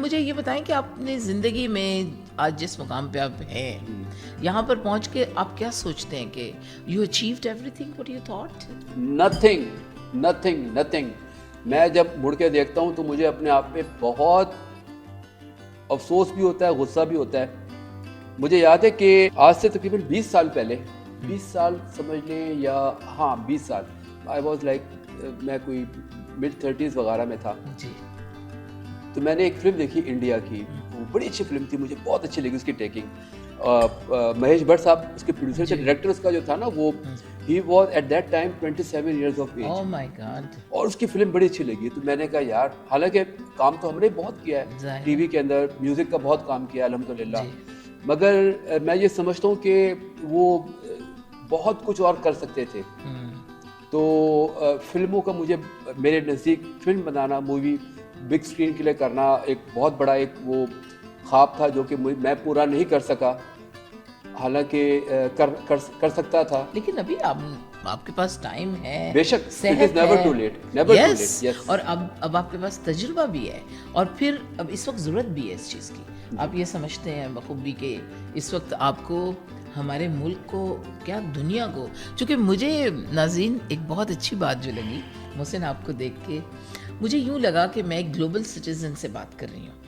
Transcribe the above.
مجھے یہ بتائیں کہ آپ اپنی زندگی میں آج جس مقام پہ آپ ہیں یہاں پر پہنچ کے آپ کیا سوچتے ہیں کہ you achieved every thing what you thought? Nothing. میں جب مڑ کے دیکھتا ہوں تو مجھے اپنے آپ پہ بہت افسوس بھی ہوتا ہے, غصہ بھی ہوتا ہے. مجھے یاد ہے کہ آج سے تقریباً 20 سال پہلے, 20 سال سمجھ لیں, یا ہاں 20 سال, آئی واز لائک, میں کوئی mid 30s وغیرہ میں تھا. جی. تو میں نے ایک فلم دیکھی انڈیا کی, وہ بڑی اچھی فلم تھی, مجھے بہت اچھی لگی اس کی ٹیکنگ. مہیش بھٹ صاحب اس کے پروڈیوسر تھے. ڈائریکٹر اس کا جو تھا نا, وہ ہی was at that time 27 years of age. Oh my God. اور اس کی فلم بڑی اچھی لگی. تو میں نے کہا یار, حالانکہ کام تو ہم نے بہت کیا ہے ٹی وی کے اندر, میوزک کا بہت کام کیا ہے الحمدللہ, مگر میں یہ سمجھتا ہوں کہ وہ بہت کچھ اور کر سکتے تھے. تو فلموں کا مجھے, میرے نزدیک فلم بنانا, مووی بگ اسکرین کے لیے کرنا ایک بہت بڑا ایک وہ خواب تھا جو کہ میں پورا نہیں کر سکا, حالانکہ کر سکتا تھا. لیکن ابھی آپ کے پاس ٹائم ہے, بے شک, صحت never ہے, too late, never too late, yes. اور اب آپ کے پاس تجربہ بھی ہے, اور پھر اب اس وقت ضرورت بھی ہے اس چیز کی. آپ یہ سمجھتے ہیں بخوبی کہ اس وقت آپ کو, ہمارے ملک کو, کیا دنیا کو, چونکہ مجھے ناظرین ایک بہت اچھی بات جو لگی محسن آپ کو دیکھ کے, مجھے یوں لگا کہ میں ایک گلوبل سٹیزن سے بات کر رہی ہوں.